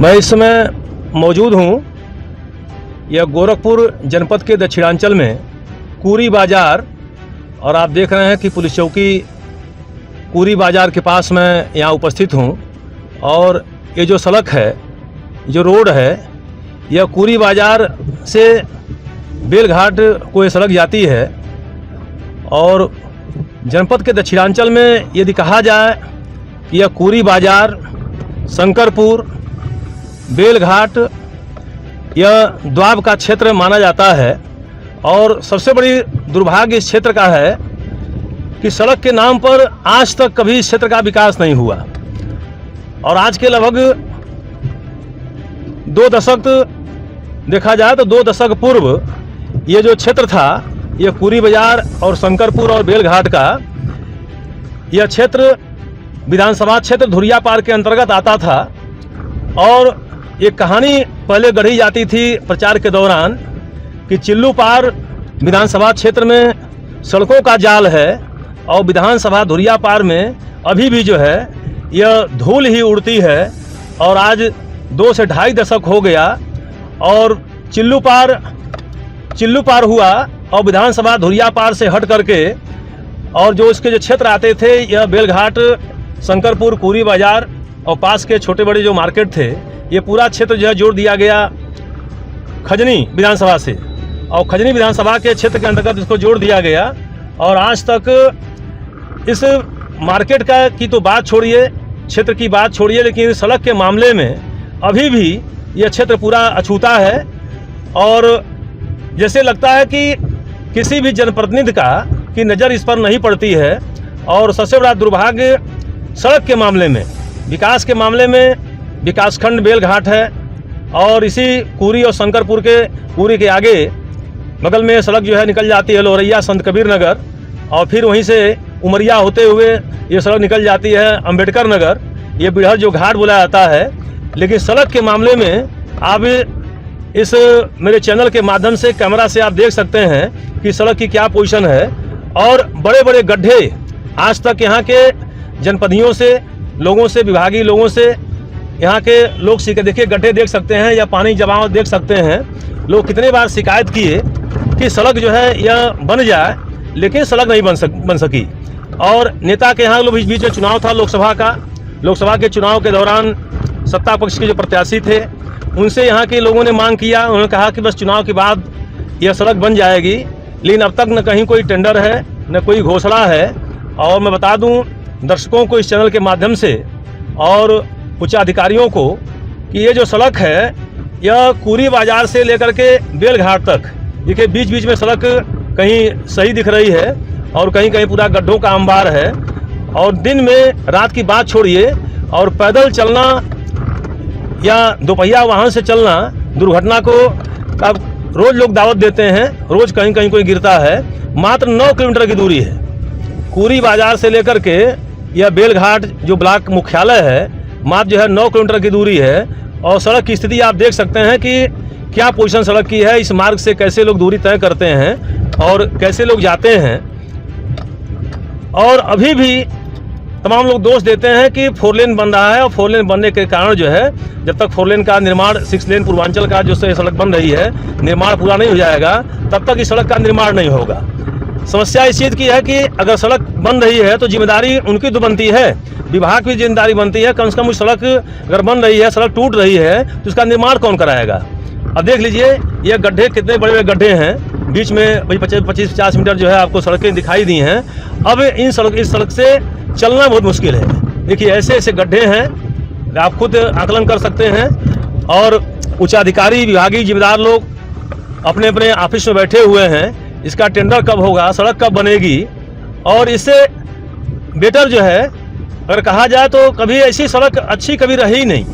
मैं इस समय मौजूद हूँ यह गोरखपुर जनपद के दक्षिणांचल में कुरी बाज़ार, और आप देख रहे हैं कि पुलिस चौकी कुरी बाज़ार के पास मैं यहाँ उपस्थित हूँ। और ये जो सड़क है, जो रोड है, यह कुरी बाज़ार से बेलघाट को ये सड़क जाती है। और जनपद के दक्षिणांचल में यदि कहा जाए कि यह कुरी बाज़ार, शंकरपुर, बेलघाट यह द्वाब का क्षेत्र माना जाता है। और सबसे बड़ी दुर्भाग्य इस क्षेत्र का है कि सड़क के नाम पर आज तक कभी इस क्षेत्र का विकास नहीं हुआ। और आज के लगभग 2 दशक देखा जाए तो 2 दशक पूर्व ये जो क्षेत्र था, ये कुरी बाज़ार और शंकरपुर और बेलघाट का यह क्षेत्र विधानसभा क्षेत्र धुरियापार के अंतर्गत आता था। और ये कहानी पहले गढ़ी जाती थी प्रचार के दौरान कि चिल्लू पार विधानसभा क्षेत्र में सड़कों का जाल है और विधानसभा धुरियापार में अभी भी जो है यह धूल ही उड़ती है। और आज 2 से 2.5 दशक हो गया और चिल्लू पार हुआ और विधानसभा धुरियापार से हट करके और जो इसके जो क्षेत्र आते थे, यह बेलघाट, शंकरपुर, कुरी बाज़ार और पास के छोटे बड़े जो मार्केट थे, ये पूरा क्षेत्र जो है जोड़ दिया गया खजनी विधानसभा से। और खजनी विधानसभा के क्षेत्र के अंतर्गत इसको जोड़ दिया गया। और आज तक इस मार्केट का की तो बात छोड़िए, क्षेत्र की बात छोड़िए, लेकिन सड़क के मामले में अभी भी यह क्षेत्र पूरा अछूता है। और जैसे लगता है कि किसी भी जनप्रतिनिधि की नज़र इस पर नहीं पड़ती है। और सबसे बड़ा दुर्भाग्य सड़क के मामले में, विकास के मामले में विकासखंड बेलघाट है। और इसी कुरी और शंकरपुर के कुरी के आगे बगल में सड़क जो है निकल जाती है लोहरैया संत कबीर नगर, और फिर वहीं से उमरिया होते हुए ये सड़क निकल जाती है अंबेडकर नगर, ये बिड़हर जो घाट बोला जाता है। लेकिन सड़क के मामले में आप इस मेरे चैनल के माध्यम से, कैमरा से आप देख सकते हैं कि सड़क की क्या पोजीशन है। और बड़े बड़े गड्ढे आज तक यहाँ के जनपदियों से, लोगों से, विभागीय लोगों से, यहाँ के लोग देखिए गड्ढे देख सकते हैं या पानी जमाव देख सकते हैं। लोग कितने बार शिकायत किए कि सड़क जो है यह बन जाए, लेकिन सड़क नहीं बन सकी। और नेता के यहाँ लोग बीच में चुनाव था लोकसभा के चुनाव के दौरान सत्ता पक्ष के जो प्रत्याशी थे, उनसे यहाँ के लोगों ने मांग किया। उन्होंने कहा कि बस चुनाव के बाद यह सड़क बन जाएगी, लेकिन अब तक न कहीं कोई टेंडर है, न कोई घोषणा है। और मैं बता दूं दर्शकों को इस चैनल के माध्यम से और उच्च अधिकारियों को कि ये जो सड़क है यह कुरी बाज़ार से लेकर के बेलघाट तक, देखिए बीच बीच में सड़क कहीं सही दिख रही है और कहीं कहीं पूरा गड्ढों का अंबार है। और दिन में, रात की बात छोड़िए, और पैदल चलना या दोपहिया वाहन से चलना दुर्घटना को अब रोज़ लोग दावत देते हैं, रोज़ कहीं कहीं कोई गिरता है। मात्र 9 किलोमीटर की दूरी है कुरी बाज़ार से लेकर के यह बेलघाट जो ब्लॉक मुख्यालय है, मात्र जो है 9 किलोमीटर की दूरी है। और सड़क की स्थिति आप देख सकते हैं कि क्या पोजीशन सड़क की है, इस मार्ग से कैसे लोग दूरी तय करते हैं और कैसे लोग जाते हैं। और अभी भी तमाम लोग दोष देते हैं कि 4 लेन बन रहा है, और 4 लेन बनने के कारण जो है जब तक 4 लेन का निर्माण, 6 लेन पूर्वांचल का जो सड़क बन रही है, निर्माण पूरा नहीं हो जाएगा, तब तक इस सड़क का निर्माण नहीं होगा। समस्या इस चीज़ की है कि अगर सड़क बन रही है तो जिम्मेदारी उनकी तो बनती है, विभाग की जिम्मेदारी बनती है, कम से कम उस सड़क अगर बन रही है, सड़क टूट रही है, तो उसका निर्माण कौन कराएगा। अब देख लीजिए ये गड्ढे, कितने बड़े बड़े गड्ढे हैं, बीच में 25-50 मीटर जो है आपको सड़कें दिखाई दी हैं। अब इस सड़क से चलना बहुत मुश्किल है। देखिए ऐसे ऐसे गड्ढे हैं, आप खुद आकलन कर सकते हैं। और उच्चाधिकारी, विभागीय जिम्मेदार लोग अपने अपने ऑफिस में बैठे हुए हैं, इसका टेंडर कब होगा, सड़क कब बनेगी। और इससे बेटर जो है अगर कहा जाए तो कभी ऐसी सड़क अच्छी कभी रही ही नहीं,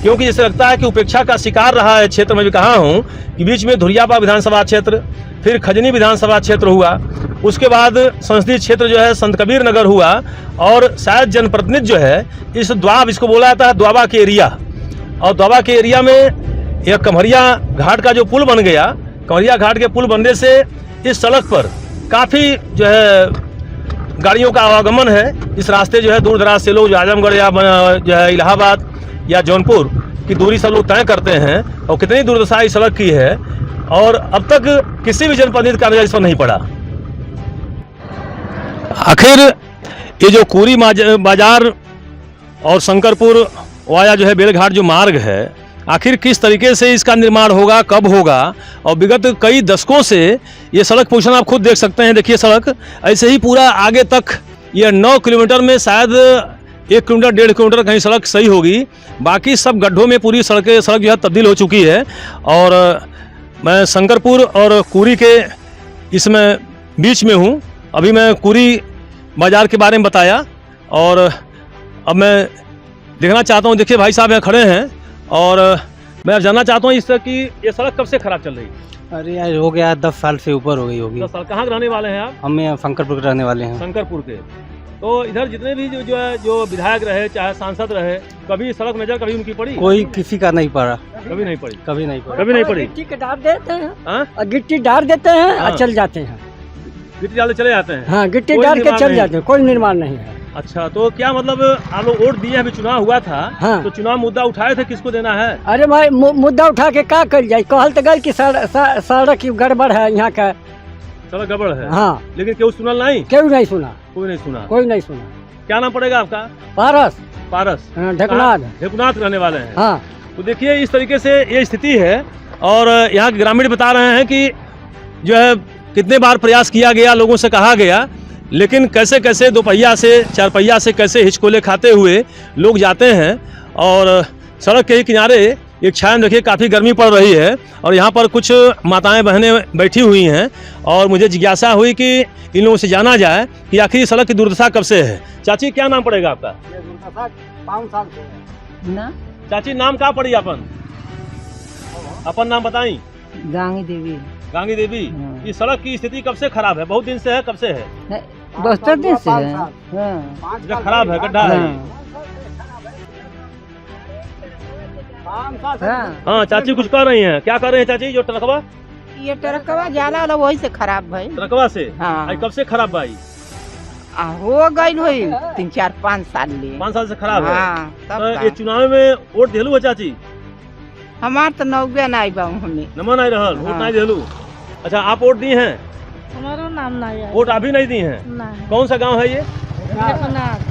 क्योंकि जैसे लगता है कि उपेक्षा का शिकार रहा है क्षेत्र में। भी कहा हूँ कि बीच में धुरियापार विधानसभा क्षेत्र, फिर खजनी विधानसभा क्षेत्र हुआ, उसके बाद संसदीय क्षेत्र जो है संत कबीर नगर हुआ। और शायद जनप्रतिनिधि जो है इस द्वाब, इसको बोला जाता है द्वाबा के एरिया, और द्वाबा के एरिया में यह कमरिया घाट का जो पुल बन गया, कमरिया घाट के पुल बनने से इस सड़क पर काफ़ी जो है गाड़ियों का आवागमन है। इस रास्ते जो है दूर दराज से लोग जो आजमगढ़ या जो है इलाहाबाद या जौनपुर की दूरी सब लोग तय करते हैं और कितनी दुर्दशा इस सड़क की है, और अब तक किसी भी जनप्रतिनिधि का नजर इस पर नहीं पड़ा। आखिर ये जो कुरी बाजार और शंकरपुर वाया जो है बेलघाट जो मार्ग है, आखिर किस तरीके से इसका निर्माण होगा, कब होगा, और विगत कई दशकों से ये सड़क पोजीशन आप खुद देख सकते हैं। देखिए सड़क ऐसे ही पूरा आगे तक, ये 9 किलोमीटर में शायद 1 किलोमीटर 1.5 किलोमीटर कहीं सड़क सही होगी, बाकी सब गड्ढों में पूरी सड़क जो है तब्दील हो चुकी है। और मैं शंकरपुर और कुरी के इसमें बीच में हूँ। अभी मैं कुरी बाज़ार के बारे में बताया और अब मैं देखना चाहता हूँ। देखिए भाई साहब यहाँ खड़े हैं और मैं जानना चाहता हूँ इस तरह की ये सड़क कब से खराब चल रही है? अरे यार हो गया 10 साल से ऊपर हो गई होगी। 10 साल। कहाँ के रहने वाले हैं आप? हम यहाँ शंकरपुर के रहने वाले हैं। शंकरपुर के। तो इधर जितने भी जो विधायक रहे चाहे सांसद रहे, कभी सड़क नजर कभी उनकी पड़ी? कोई किसी का नहीं पड़ा, कभी नहीं पड़ी। कभी नहीं पड़ा, कभी नहीं पड़ी। गिट्टी के डाल देते हैं हाँ? गिट्टी डाल देते हैं हाँ। और चल जाते हैं। गिट्टी डालते चले जाते हैं। हाँ, गिट्टी कोई डाल के निर्माण चल नहीं। जाते हैं, कोई निर्माण नहीं है। अच्छा, तो क्या मतलब आप लोग वोट दिए, अभी चुनाव हुआ था, हाँ। तो चुनाव मुद्दा उठाए थे, किसको देना है? अरे भाई मुद्दा उठा के क्या कर जाए, कहल तो गल की सड़क गड़बड़ है यहाँ का। सड़क गड़बड़ है। हाँ, लेकिन क्यों सुनल नहीं? क्यों नहीं सुना? कोई नहीं सुना। कोई नहीं सुना। क्या नाम पड़ेगा आपका? पारस पारस। ढकनाथ। ढेकुनाथ रहने वाले हैं। हाँ, तो देखिए इस तरीके से ये स्थिति है। और यहाँ के ग्रामीण बता रहे हैं कि जो है कितने बार प्रयास किया गया, लोगों से कहा गया, लेकिन कैसे कैसे 2 पहिया से 4 पहिया से कैसे हिचकोले खाते हुए लोग जाते हैं। और सड़क के ही किनारे एक छाया देखिए, काफ़ी गर्मी पड़ रही है और यहाँ पर कुछ माताएं बहनें बैठी हुई हैं और मुझे जिज्ञासा हुई कि इन लोगों से जाना जाए कि आखिर सड़क की दुर्दशा कब से है। चाची क्या नाम पड़ेगा आपका? 5 साल से ना। चाची नाम क्या पड़ी अपन? अपन नाम बताई। गांगी देवी। गांगी देवी। ये सड़क की स्थिति कब से खराब है? बहुत दिन से है? कब से है? 10 दिन से है। जो खराब है, गड्ढा है। हाँ, चाची कुछ कर रही हैं। क्या कर रहे हैं चाची? जो ट्रकवा, ये ट्रकवा जाला वाला वही से खराब भाई। ट्रकवा से? हाँ। आई कब से खराब भाई? हो गई हुई 3, 4, 5 साल ले। 5 साल से खराब है। हाँ, तब तो ये चुनाव में वोट दिलू है चाची? हमार तो नौबे नहीं बा हमें। नमन आई रहल, वोट हाँ। नहीं दिलू। अच्छा, आप वोट दी हैं? हमारा नाम नहीं है। वोट अभी नहीं दी हैं? नहीं। कौन सा गांव है ये?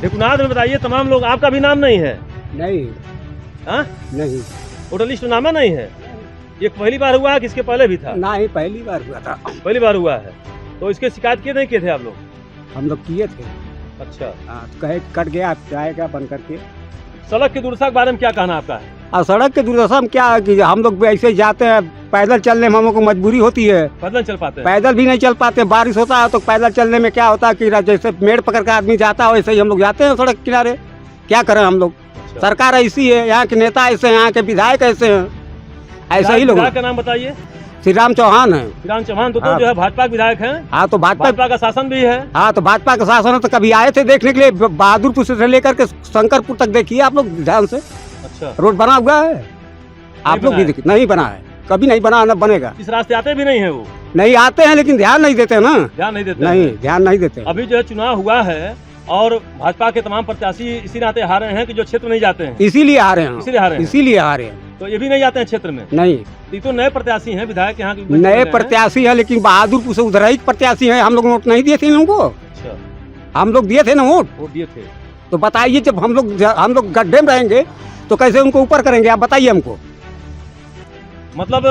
ढेकुनाथ में। बताइए तमाम लोग, आपका भी नाम नहीं है? नहीं। हाँ? नहीं, वोटर लिस्ट में नाम है नहीं है? ये पहली बार हुआ है, किसके पहले भी था? ना ही पहली बार हुआ था। पहली बार हुआ है। तो इसके शिकायत किए नहीं किए थे आप लोग? हम लोग किए थे। अच्छा। हाँ, तो कहे कट गया, जाएगा बंद करके। सड़क की दुर्दशा के बारे में क्या कहना आपका है? और सड़क के दुर्दशा में क्या है कि हम लोग भी ऐसे जाते हैं, पैदल चलने में हम लोग को मजबूरी होती है। पैदल चल पाते हैं? पैदल भी नहीं चल पाते। बारिश होता है तो पैदल चलने में क्या होता है कि जैसे मेड़ पकड़ कर आदमी जाता है वैसे ही हम लोग जाते हैं सड़क किनारे। क्या करें हम लोग? अच्छा। सरकार ऐसी है, यहाँ के नेता ऐसे हैं, यहाँ के विधायक ऐसे हैं, ऐसे ही लोग। विधायक का नाम बताइए। श्री राम चौहान है। श्री राम चौहान तो हाँ। जो है भाजपा के विधायक हैं। हाँ, तो भाजपा का शासन भी है। हाँ, तो भाजपा का शासन है। तो कभी आए थे देखने के लिए बहादुरपुर से लेकर के शंकरपुर तक, देखिए आप लोग ध्यान से। अच्छा। रोड बना हुआ है? आप लोग भी देखिए, नहीं बना है, कभी नहीं बना, न बनेगा। इस रास्ते आते भी नहीं है वो? नहीं आते हैं, लेकिन ध्यान नहीं देते ना। ध्यान नहीं देते? नहीं, ध्यान नहीं देते। अभी जो है चुनाव हुआ है और भाजपा के तमाम प्रत्याशी इसी नाते हारे हैं कि जो क्षेत्र नहीं जाते हैं। इसीलिए आ रहे हैं, इसीलिए हारे हैं। इसीलिए आ रहे हैं। तो ये भी नहीं जाते हैं क्षेत्र में? नहीं, ये तो नए प्रत्याशी हैं, विधायक यहाँ के नए प्रत्याशी है, लेकिन बहादुरपुर से उधर ही प्रत्याशी है। हम लोग वोट नहीं दिए थे इन लोगों को। अच्छा। हम लोग दिए थे ना वोट। वोट दिए थे। तो बताइए, जब हम लोग गड्ढे में रहेंगे तो कैसे उनको ऊपर करेंगे? आप बताइए हमको। मतलब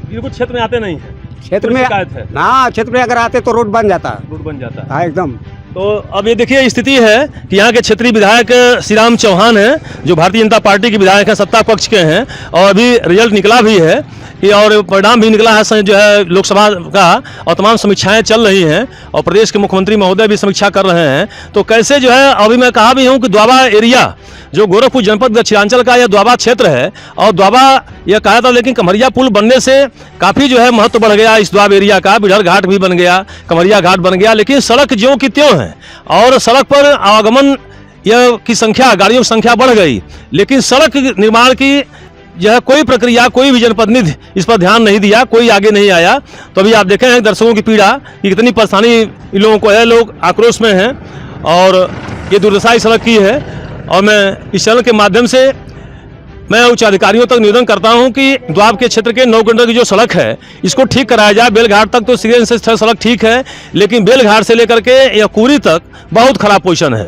बिल्कुल क्षेत्र में आते नहीं है? क्षेत्र कोई में शिकायत है? हाँ, क्षेत्र में अगर आते तो रोड बन जाता है। रोड बन जाता है। हाँ, एकदम। तो अब ये देखिए स्थिति है कि यहाँ के क्षेत्रीय विधायक श्री राम चौहान हैं, जो भारतीय जनता पार्टी के विधायक हैं, सत्ता पक्ष के हैं, और अभी रिजल्ट निकला भी है कि और परिणाम भी निकला है जो है लोकसभा का, और तमाम समीक्षाएं चल रही हैं और प्रदेश के मुख्यमंत्री महोदय भी समीक्षा कर रहे हैं। तो कैसे जो है, अभी मैं कहा भी हूँ कि द्वाबा एरिया जो गोरखपुर जनपद दक्षिणांचल का यह द्वाबा क्षेत्र है, और द्वाबा यह कहा था, लेकिन कमरिया पुल बनने से काफ़ी जो है महत्व बढ़ गया इस द्वाब एरिया का। बिढ़र घाट भी बन गया, कमरिया घाट बन गया, लेकिन सड़क ज्यों की त्यों है और सड़क पर आवागमन यह की संख्या, गाड़ियों की संख्या बढ़ गई, लेकिन सड़क निर्माण की यह कोई प्रक्रिया, कोई भी जनप्रतिनिधि इस पर ध्यान नहीं दिया, कोई आगे नहीं आया। तो अभी आप देखें हैं दर्शकों की पीड़ा कि कितनी परेशानी इन लोगों को है, लोग आक्रोश में हैं और ये दुर्दशा इस सड़क की है। और मैं इस चैनल के माध्यम से मैं उच्च अधिकारियों तक निवेदन करता हूं कि द्वाब के क्षेत्र के 9 किलोमीटर की जो सड़क है इसको ठीक कराया जाए। बेलघाट तक तो सीधे से सड़क ठीक है, लेकिन बेलघाट से लेकर के या कुरी तक बहुत खराब पोजीशन है।